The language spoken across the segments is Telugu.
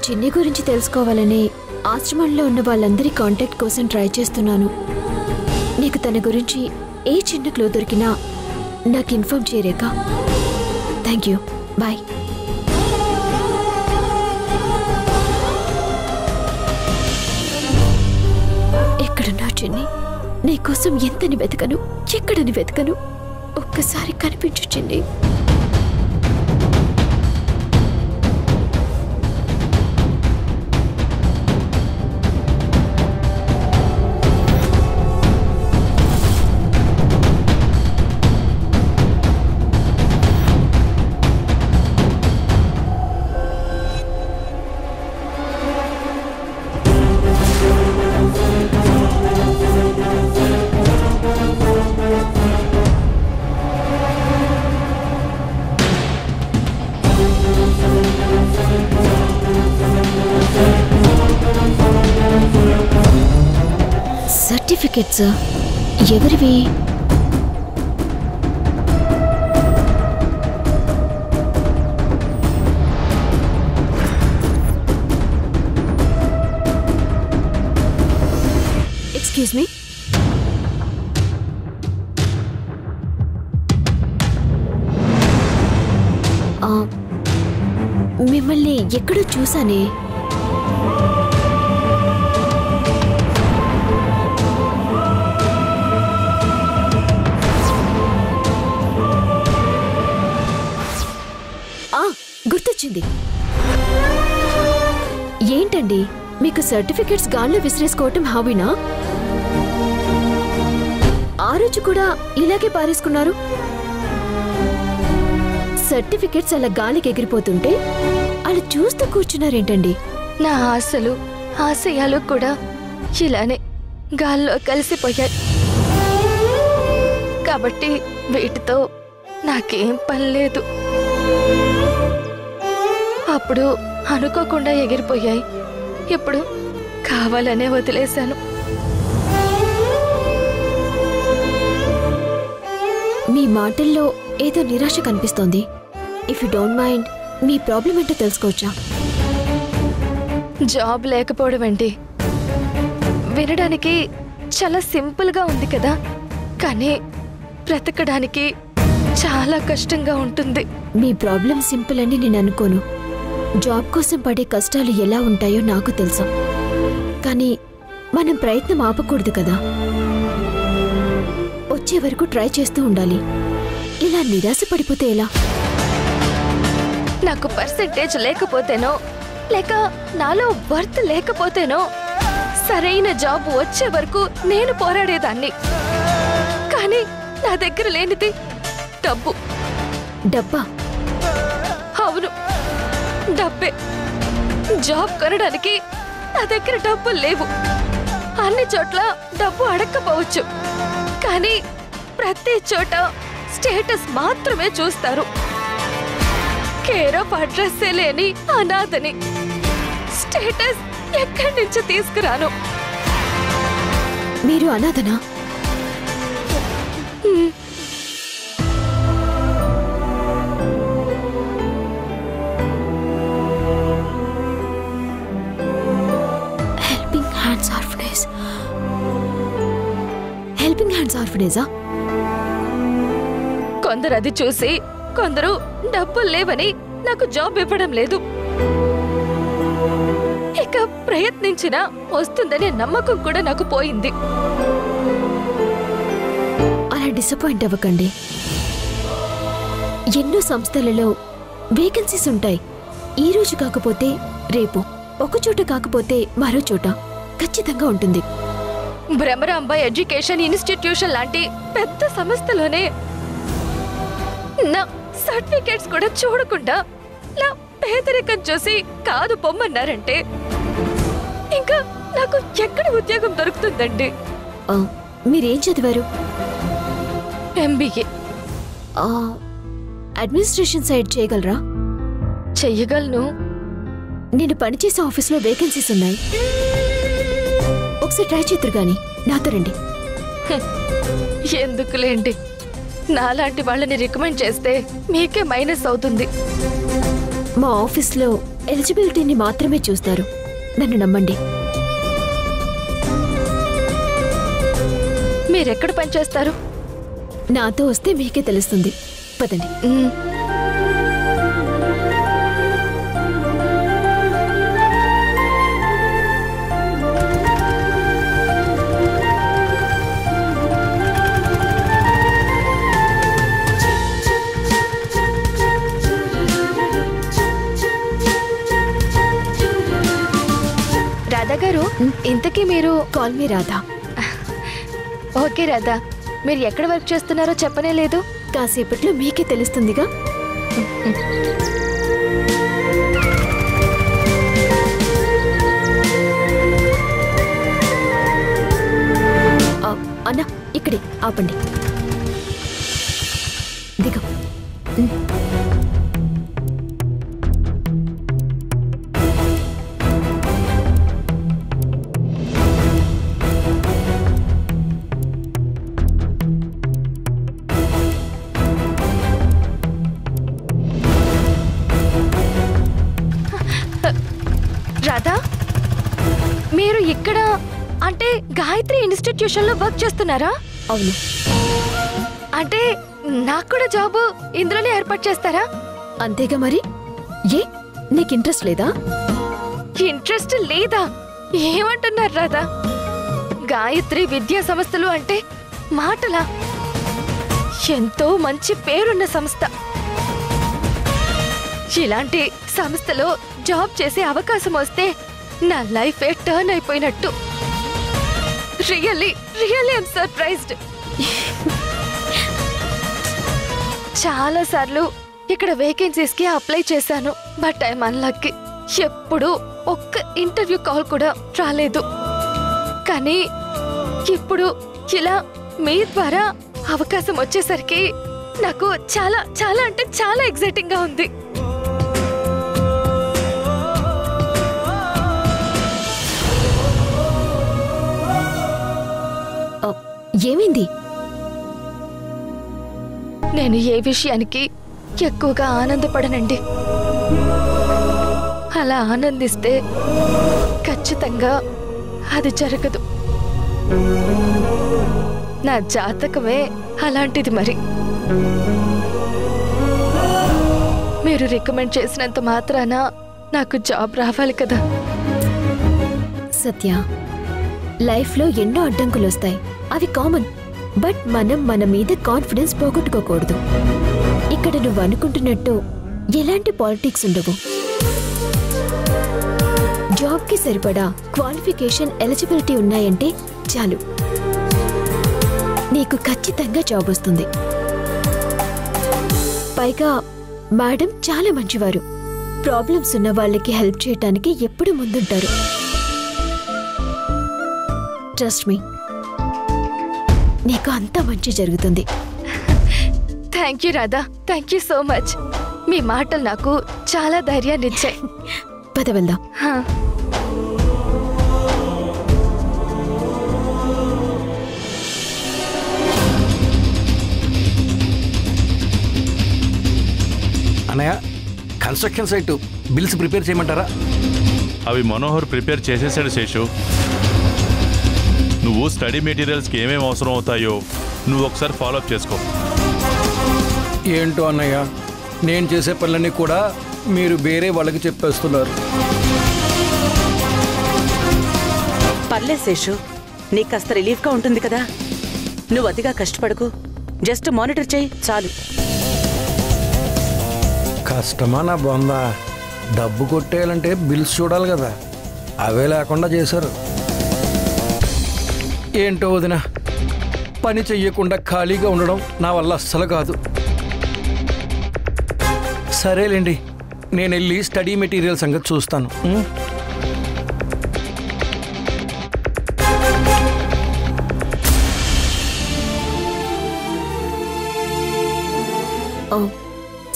చిన్ని గురించి తెలుసుకోవాలని ఆశ్రమంలో ఉన్న వాళ్ళందరి కాంటాక్ట్ కోసం ట్రై చేస్తున్నాను. నీకు తన గురించి ఏ చిన్న క్లూ దొరికినా నాకు ఇన్ఫార్మ్ చేయరేక. Thank you. బాయ్. ఎక్కడున్నా చిన్ని? నీకోసం ఎంతని వెతకను, ఎక్కడని వెతకను, ఒక్కసారి కనిపించు చిన్ని. సర్టిఫికెట్స్ ఎవరివి? Excuse me. మిమ్మల్ని ఎక్కడో చూసానే. గుర్తొచ్చింది. ఏంటండి మీకు సర్టిఫికెట్స్ గాల్లో విసిరేసుకోవటం హాబీనా? ఆ రోజు కూడా ఇలాగే పారేసుకున్నారు. సర్టిఫికెట్స్ అలా గాలికి ఎగిరిపోతుంటే అలా చూస్తూ కూర్చున్నారేంటండి? నా ఆశలు ఆశయాలు కూడా ఇలానే గాల్లో కలిసిపోయాయి. కాబట్టి వీటితో నాకేం పని లేదు. అప్పుడు అనుకోకుండా ఎగిరిపోయాయి, ఇప్పుడు కావాలనే వదిలేశాను. మీ మాటల్లో ఏదో నిరాశ కనిపిస్తోంది. If you don't mind me problem ఏంటో తెలుసుకోవచ్చా? జాబ్ లేకపోవడం ఏంటి? వినడానికి చాలా సింపుల్గా ఉంది కదా, కానీ బ్రతకడానికి చాలా కష్టంగా ఉంటుంది. మీ ప్రాబ్లం సింపుల్ అని నేను అనుకోను. జాబ్ కోసం పడే కష్టాలు ఎలా ఉంటాయో నాకు తెలుసు. కానీ మనం ప్రయత్నం ఆపకూడదు కదా. వచ్చే వరకు ట్రై చేస్తూ ఉండాలి. ఇలా నిరాశ పడిపోతే ఎలా? నాకు పర్సెంటేజ్ లేకపోతేనో లేక నాలో వర్త్ లేకపోతేనో సరైన జాబ్ వచ్చే వరకు నేను పోరాడేదాన్ని. కానీ నా దగ్గర లేనిది డబ్బు. డబ్బా? అవును, డబ్బే. జాబ్ కొనడానికి నా దగ్గర డబ్బులు లేవు. అన్ని చోట్ల డబ్బు అడగకపోవచ్చు, కానీ ప్రతి చోట స్టేటస్ మాత్రమే చూస్తారు. కేర్ ఆఫ్ అడ్రస్సే లేని అనాథని స్టేటస్ ఎక్కడి నుంచి తీసుకురాను? మీరు అనాథనా? Helping hands ఆర్ఫనేజా? కొందరు అది చూసి కొందరు డబ్బులు లేవని నాకు జాబ్ ఇవ్వడం లేదు. ఇక ప్రయత్నించినా వస్తుందనే నమ్మకం కూడా నాకు పోయింది. అలా డిసప్పాయింట్ అవ్వకండి. ఎన్నో సంస్థలలో వేకెన్సీస్ ఉంటాయి. ఈ రోజు కాకపోతే రేపు, ఒక చోట కాకపోతే మరో చోట ఖచ్చితంగా ఉంటుంది. భ్రమరాంబ ఎడ్యుకేషన్ ఇన్స్టిట్యూషన్ లాంటి పెద్ద సంస్థలోనే నా సర్టిఫికేట్స్ కూడా చూడకుండా నా పేదరికం చూసి కాదు పొమ్మన్నారంటే ఇంకా నాకు ఎక్కడ ఉద్యోగం దొరుకుతుందండి? మీరేం చదివారు? MBA. అడ్మినిస్ట్రేషన్ సైడ్ చేయగలరా? చెయ్యగలను. నేను పనిచేసే ఆఫీస్లో వేకెన్సీస్ ఉన్నాయి. ఒకసారి ట్రై చేద్దరు గాని నాతో రండి. ఎందుకులేండి, నాలాంటి వాళ్ళని రికమెండ్ చేస్తే మీకే మైనస్ అవుతుంది. మా ఆఫీస్లో ఎలిజిబిలిటీని మాత్రమే చూస్తారు. నన్ను నమ్మండి. మీరెక్కడ పనిచేస్తారు? నాతో వస్తే మీకే తెలుస్తుంది. పదండి. రాధా గారు, ఇంతకీ మీరు? Call me Radha. Okay Radha, మీరు ఎక్కడ వర్క్ చేస్తున్నారో చెప్పనే లేదు. కాసేపట్లో మీకే తెలుస్తుందిగా. అన్న, ఇక్కడే ఆపండి. దిగు. రాధా, మీరు ఇక్కడ అంటే గాయత్రి ఇన్స్టిట్యూషన్ లో వర్క్ చేస్తున్నారా? అవును. అంటే నాకు కూడా జాబ్ ఇందులోనే ఏర్పాటు చేస్తారా? అంతేగా మరి. ఏ, నీకు ఇంట్రెస్ట్ లేదా? ఇంట్రెస్ట్ లేదా? ఏమంటున్నారు రాధా? గాయత్రి విద్యా సంస్థలు అంటే మాటలా? ఎంతో మంచి పేరున్న సంస్థ. ఇలాంటి సంస్థలో జాబ్ చేసే అవకాశం వస్తే నా లైఫ్ టర్న్ అయిపోయినట్టు. Really I'm surprised. చాలా సార్లు ఇక్కడ వేకెన్సీస్ కి అప్లై చేశాను, బట్ ఐఎమ్ అన్లక్కీ. ఎప్పుడు ఒక్క ఇంటర్వ్యూ కాల్ కూడా రాలేదు. కానీ ఇప్పుడు ఇలా మీ ద్వారా అవకాశం వచ్చేసరికి నాకు చాలా చాలా అంటే చాలా ఎక్సైటింగ్ గా ఉంది. ఏమైంది? నేను ఏ విషయానికి ఎక్కువగా ఆనందపడనండి. అలా ఆనందిస్తే ఖచ్చితంగా అది జరగదు. నా జాతకమే అలాంటిది. మరి మీరు రికమెండ్ చేసినంత మాత్రాన నాకు జాబ్ రావాలి కదా. సత్య, లైఫ్లో ఎన్నో అడ్డంకులు వస్తాయి, అవి కామన్. బట్ మనం మన మీద కాన్ఫిడెన్స్ పోగొట్టుకోకూడదు. ఇక్కడ నువ్వు అనుకుంటున్నట్టు ఎలాంటి పాలిటిక్స్ ఉండవు. జాబ్కి సరిపడా క్వాలిఫికేషన్, ఎలిజిబిలిటీ ఉన్నాయంటే చాలు, నీకు ఖచ్చితంగా జాబ్ వస్తుంది. పైగా మేడం చాలా మంచివారు. ప్రాబ్లమ్స్ ఉన్న వాళ్ళకి హెల్ప్ చేయటానికి ఎప్పుడు ముందుంటారు. ట్రస్ట్ మీ, నీకు అంతా మంచి జరుగుతుంది. Thank you Radha, thank you so much. మీ మాటలు నాకు చాలా ధైర్యాన్ని ఇచ్చాయి. పద వెళ్దాం. అన్నయ్య, కన్స్ట్రక్షన్ సైట్ బిల్స్ ప్రిపేర్ చేయమంటారా? అవి మనోహర్ ప్రిపేర్ చేసేసాడు శేషు. నువ్వు స్టడీ మెటీరియల్స్కి ఏమేమి అవసరం అవుతాయో నువ్వు ఒకసారి ఫాలోఅప్ చేసుకో. ఏంటో అన్నయ్య, నేను చేసే పనులన్నీ కూడా మీరు వేరే వాళ్ళకి చెప్పేస్తున్నారు. పర్లేదు శేషు, నీకు కాస్త రిలీఫ్గా ఉంటుంది కదా. నువ్వు అతిగా కష్టపడకు, జస్ట్ మానిటర్ చేయి చాలు. కష్టమా నా బొందా? డబ్బు కొట్టేయాలంటే బిల్స్ చూడాలి కదా, అవే లేకుండా చేశారు. ఏంటో వదిన, పని చెయ్యకుండా ఖాళీగా ఉండడం నా వల్ల అస్సలు కాదు. సరేలేండి, నేను వెళ్ళి స్టడీ మెటీరియల్ సంగతి చూస్తాను.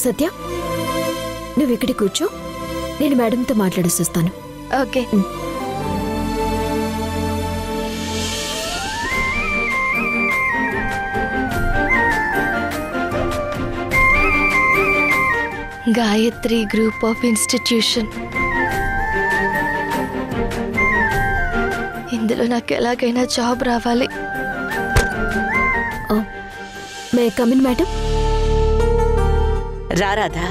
సత్య, నువ్వు ఇక్కడ కూర్చో, నేను మేడంతో మాట్లాడేసి వస్తాను. Okay. Gayatri group of institution. ఇందులో నాకు ఎలాగైనా జాబ్ రావాలి. May come in madam? రారాధా.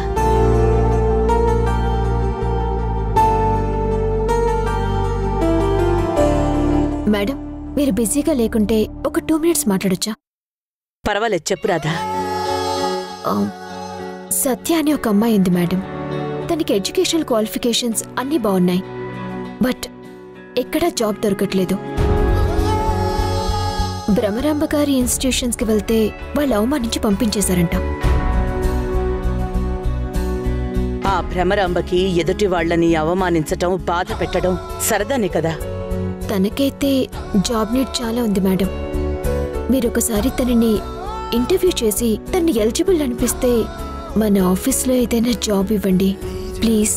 మేడం, మీరు బిజీగా లేకుంటే ఒక 2 minutes మాట్లాడొచ్చా? పర్వాలేదు, చెప్పు రాధా. సత్య అనే ఒక అమ్మాయి ఉంది మేడం. తనకి ఎడ్యుకేషనల్ క్వాలిఫికేషన్స్ అన్నీ బాగున్నాయి, బట్ ఎక్కడా జాబ్ దొరకట్లేదు. భ్రమరాంబ గారి ఇన్స్టిట్యూషన్స్కి వెళ్తే వాళ్ళు అవమానించి పంపించేశారంట. ఆ భ్రమరాంబకి ఎదుటి వాళ్ళని అవమానించటం, బాధ పెట్టడం సరదానే కదా. తనకైతే జాబ్ నీడ్ చాలా ఉంది మేడం. మీరొకసారి తనని ఇంటర్వ్యూ చేసి తనని ఎలిజిబుల్ అనిపిస్తే మన ఆఫీస్లో ఏదైనా జాబ్ ఇవ్వండి ప్లీజ్.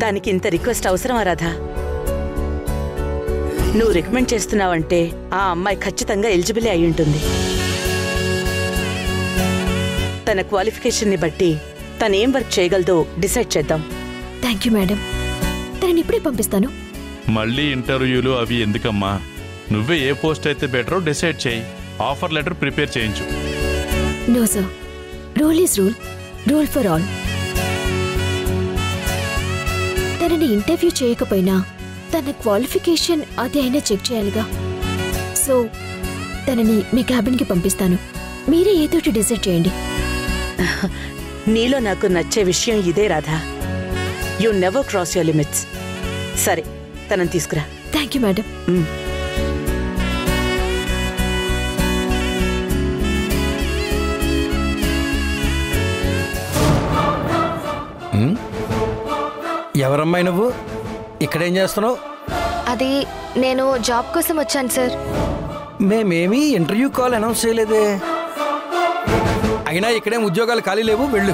దానికి ఇంత రిక్వెస్ట్ అవసరమా రాధా? నువ్వు రికమెండ్ చేస్తున్నావంటే ఆ అమ్మాయి ఖచ్చితంగా ఎలిజిబులే అయి ఉంటుంది. తన క్వాలిఫికేషన్ని బట్టి తనేం వర్క్ చేయగలదో డిసైడ్ చేద్దాం. Thank you madam. తనని ఇప్పుడే పంపిస్తాను. మళ్ళీ ఇంటర్వ్యూలు అవి ఎందుకమ్మా? నువ్వే ఏ పోస్ట్ అయితే బెటరో డిసైడ్ చేయి. ఆఫర్ లెటర్ ప్రిపేర్ చేయించు. No sir, rule is rule, rule for all. తనని ఇంటర్వ్యూ చేయకపోయినా తన క్వాలిఫికేషన్ అది అయినా చెక్ చేయాలిగా. సో తనని మీ క్యాబిన్కి పంపిస్తాను. మీరే ఏదోటి డిసైడ్ చేయండి. నీలో నాకు నచ్చే విషయం ఇదే Radha. You never cross your limits. సరే, తనని తీసుకురా. Thank you madam. ఎవరమ్మాయి నువ్వు? ఇక్కడేం చేస్తున్నావు? అది నేను జాబ్ కోసం వచ్చాను సార్. మేమేమీ ఇంటర్వ్యూ కాల్ అనౌన్స్ చేయలేదే. అయినా ఇక్కడేం ఉద్యోగాలు ఖాళీ లేవు, వెళ్ళు.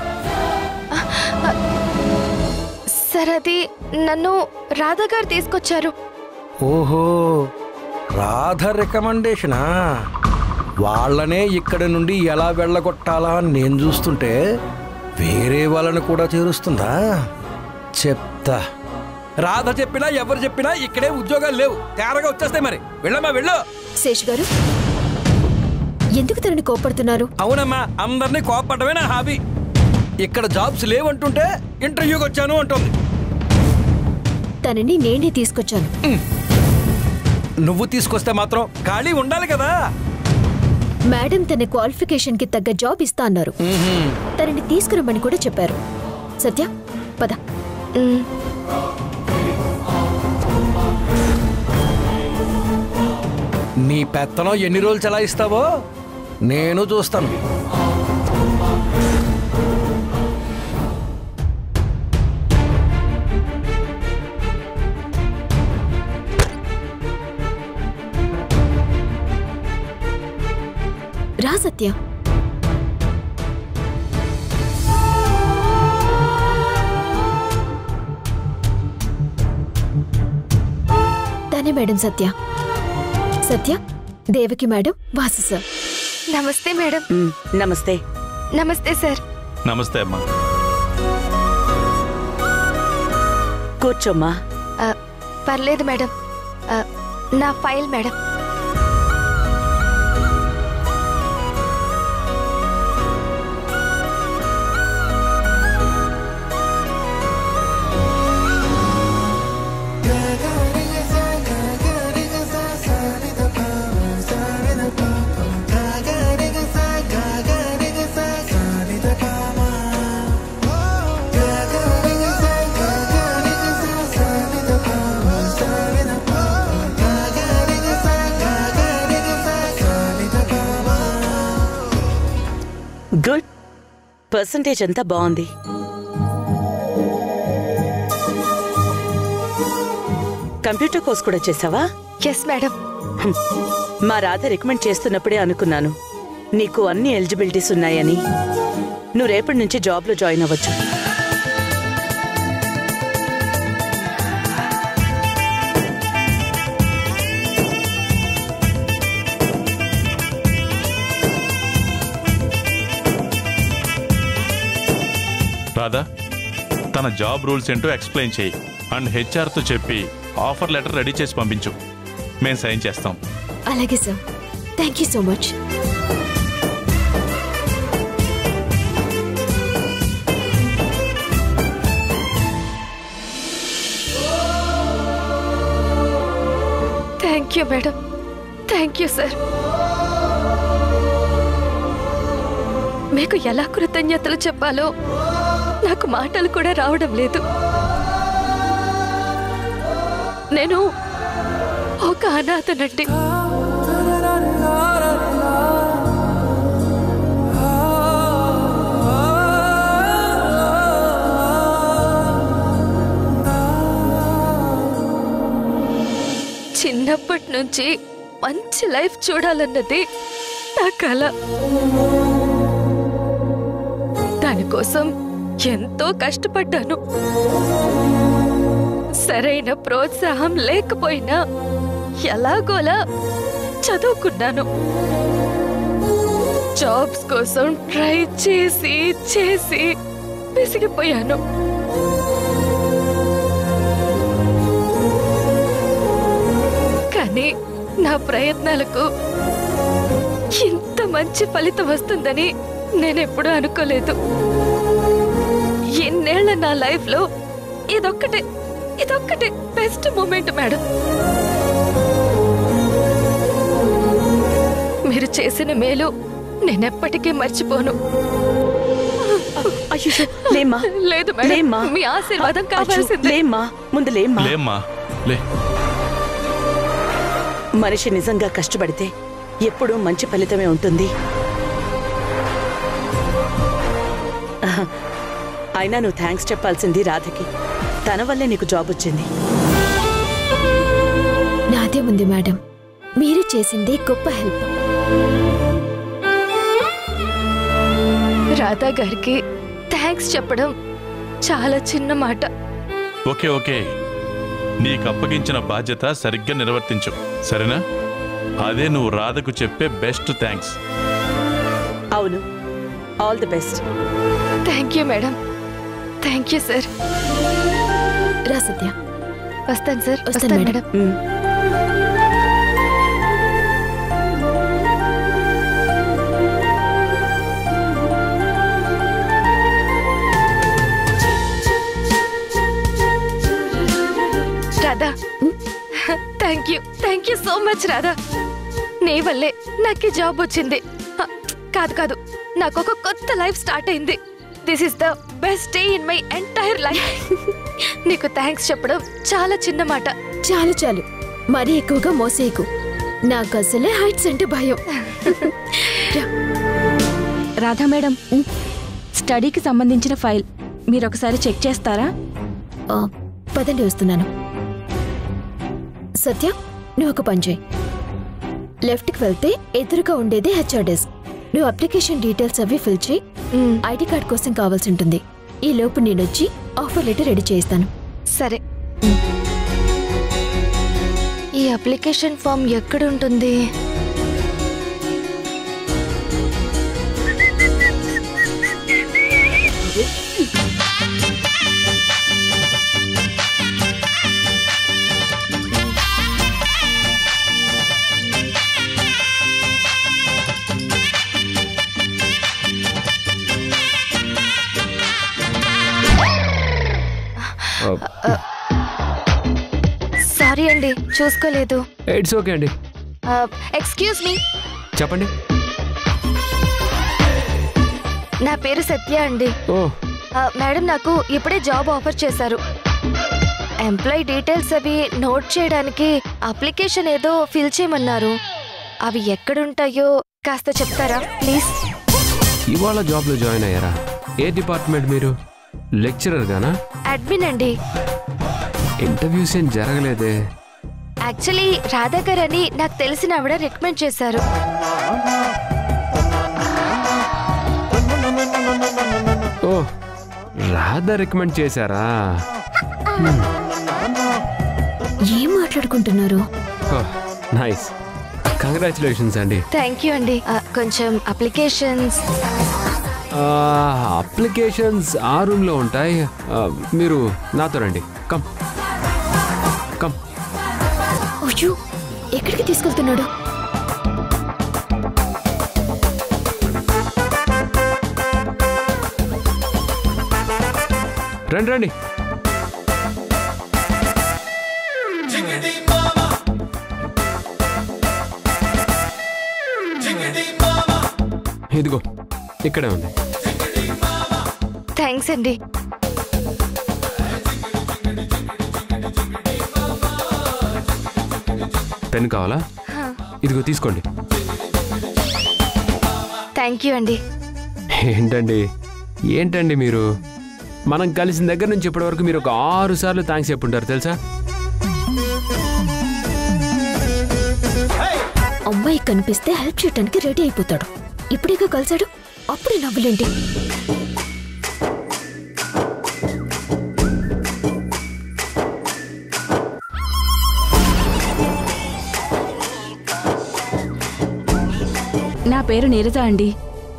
సార్, అది నన్ను రాధా గారు తీసుకొచ్చారు. ఓహో, రాధ రికమెండేషనా? వాళ్ళనే ఇక్కడ నుండి ఎలా వెళ్ళగొట్టాలా అని నేను చూస్తుంటే వేరే వాళ్ళని కూడా చేరుస్తుందా? చెప్తా. రాధ చెప్పినా ఎవరు చెప్పినా ఇక్కడే ఉద్యోగాలు లేవు. తేరగా వచ్చేస్తాయి. మరి వెళ్ళమ్మా, వెళ్ళు. శేష్ గారు, ఎందుకు తనని కోపడుతున్నారు? అవునమ్మా, అందరినీ కోపడమే నా హాబీ. ఇక్కడ జాబ్స్ లేవంటుంటే ఇంటర్వ్యూకి వచ్చాను అంటుంది. తనని నేనే తీసుకొచ్చాను. నువ్వు తీసుకొస్తే మాత్రం ఖాళీ ఉండాలి కదా. మేడం తన క్వాలిఫికేషన్ కి తగ్గ జాబ్ ఇస్తా అన్నారు. తనని తీసుకురమ్మని కూడా చెప్పారు. సత్య, పద. నీ పెత్తనం ఎన్ని రోజులు చలాయిస్తావో నేను చూస్తాను. రా సత్య. తనే మేడం సత్య. సత్య, దేవకి మేడం, వాసు సార్. నమస్తే మేడం. నమస్తే. నమస్తే సార్. నమస్తే అమ్మా. కూర్చోమ్మా. పర్లేదు మేడం. నా ఫైల్ మేడం. గుడ్. పర్సంటేజ్ అంతా బాగుంది. కంప్యూటర్ కోర్స్ కూడా చేసావా? Yes madam. మా రాధ రికమెండ్ చేస్తున్నప్పుడే అనుకున్నాను నీకు అన్ని ఎలిజిబిలిటీస్ ఉన్నాయని. నువ్వు రేపటి నుంచి జాబ్లో జాయిన్ అవ్వచ్చు. రాధా, తన జాబ్ రూల్స్ ఏంటో ఎక్స్ప్లెయిన్ చేయి. అండ్ హెచ్ఆర్తో చెప్పి ఆఫర్ లెటర్ రెడీ చేసి పంపించు, మేము సైన్ చేస్తాం. అలాగే sir, thank you so much. Thank you madam, thank you sir. మీకు ఎలా కృతజ్ఞతలు చెప్పాలో నాకు మాటలు కూడా రావడం లేదు. నేను ఒక అనాథనండి. చిన్నప్పటి నుంచి మంచి లైఫ్ చూడాలన్నది నా కల. దానికోసం ఎంతో కష్టపడ్డాను. సరైన ప్రోత్సాహం లేకపోయినా ఎలాగోలా చదువుకున్నాను. జాబ్స్ కోసం ట్రై చేసి చేసి విసిగిపోయాను. కానీ నా ప్రయత్నాలకు ఇంత మంచి ఫలితం వస్తుందని నేనెప్పుడూ అనుకోలేదు. ఎన్నేళ్ల నా లైఫ్ లో ఇదొక్కటే బెస్ట్ మూమెంట్ మేడం. మీరు చేసిన మేలు నేనెప్పటికీ మర్చిపోను. లేదు మేడం, మీ ఆశీర్వాదం కావాల్సిందే. లేమ్మా, లే. మనిషి నిజంగా కష్టపడితే ఎప్పుడూ మంచి ఫలితమే ఉంటుంది. అయినా నువ్వు థ్యాంక్స్ చెప్పాల్సింది రాధకి. తన వల్లే నీకు జాబ్ వచ్చింది. నాదే ఉంది మేడం, మీరు చేసిందే గొప్ప హెల్ప్. రాధా గారికి థ్యాంక్స్ చెప్పడం చాలా చిన్న మాట. ఓకే ఓకే, నీకు అప్పగించిన బాధ్యత సరిగ్గా నిర్వర్తించు, సరేనా? అదే నువ్వు రాధకు చెప్పే బెస్ట్ థ్యాంక్స్. అవును, all the best. Thank you madam, thank you sir. రా సత్య. వస్తాను సార్. వస్తాను madam. Radha, thank you so much Radha. నీ వల్లే నాకు జాబ్ వచ్చింది. కాదు, నాకు ఒక కొత్త లైఫ్ స్టార్ట్ అయింది. This is the best day in my entire life. నీకు థ్యాంక్స్ చెప్పడం చాలా చిన్న మాట. చాలు, మరీ ఎక్కువగా మోసేయకు. నాకు అసలే హైట్స్ అంటే భయం. రాధా మేడం, స్టడీకి సంబంధించిన ఫైల్ మీరు ఒకసారి చెక్ చేస్తారా? పదండి, వస్తున్నాను. సత్య, నువ్వు ఒక పని చేయి. లెఫ్ట్కి వెళ్తే ఎదురుగా ఉండేది హెచ్ఆర్ డెస్క్. నువ్వు అప్లికేషన్ డీటెయిల్స్ అవి ఫిల్ చేయి. ఐడి కార్డ్ కోసం కావాల్సి ఉంటుంది. ఈ లోపు నేను వచ్చి ఆఫర్ లెటర్ రెడీ చేస్తాను. సరే. ఈ అప్లికేషన్ ఫామ్ ఎక్కడ ఉంటుంది? సారీ అండి, చూసుకోలేదు. ఇట్స్ ఓకే అండి. Excuse me. చెప్పండి. నా పేరు సత్య అండి. మేడం నాకు ఇప్పుడే జాబ్ ఆఫర్ చేశారు. ఎంప్లాయీ డీటెయిల్స్ అవి నోట్ చేయడానికి అప్లికేషన్ ఏదో ఫిల్ చేయమన్నారు. అవి ఎక్కడుంటాయో కాస్త చెప్తారా ప్లీజ్? ఇవాళ జాబ్లో జాయిన్ అయ్యారా? ఏ డిపార్ట్మెంట్ మీరు? లెక్చరర్ గానా? అడ్మిన్ అండి. ఇంటర్వ్యూస్ ఏం జరగలేదే. యాక్చువల్లీ రాధా గారు అని నాకు తెలిసిన ఆవిడ రికమెండ్ చేశారు. ఓ, రాధా రికమెండ్ చేశారా? ఏం మాట్లాడుకుంటున్నారు? నైస్, కంగ్రాచులేషన్స్ అండి. థ్యాంక్ యూ అండి. కొంచెం అప్లికేషన్స్ ఆ రూమ్లో ఉంటాయి. మీరు నాతో రండి. కమ్. కమ్. అయ్యో, ఎక్కడికి తీసుకెళ్తున్నాడు? రండి రండి. ఇదిగో ఇక్కడే ఉంది. థ్యాంక్స్ అండి. పెన్ కావాలా? ఇదిగో తీసుకోండి. థ్యాంక్ యూ అండి. ఏంటండి మీరు? మనం కలిసిన దగ్గర నుంచి ఇప్పటి వరకు మీరు ఒక 6 సార్లు థ్యాంక్స్ చెప్పుంటారు తెలుసా? అమ్మాయి కనిపిస్తే హెల్ప్ చేయడానికి రెడీ అయిపోతాడు. ఇప్పుడేగా కలిసాడు, అప్పుడే నవ్వులేంటి? నా పేరు నీరజ అండి.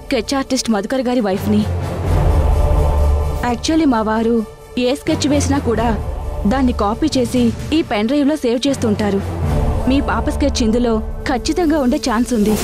స్కెచ్ ఆర్టిస్ట్ మధుకర్ గారి వైఫ్ని. యాక్చువల్లీ మా వారు ఏ స్కెచ్ వేసినా కూడా దాన్ని కాపీ చేసి ఈ పెన్ డ్రైవ్లో సేవ్ చేస్తుంటారు. మీ పాప స్కెచ్ ఇందులో ఖచ్చితంగా ఉండే ఛాన్స్ ఉంది.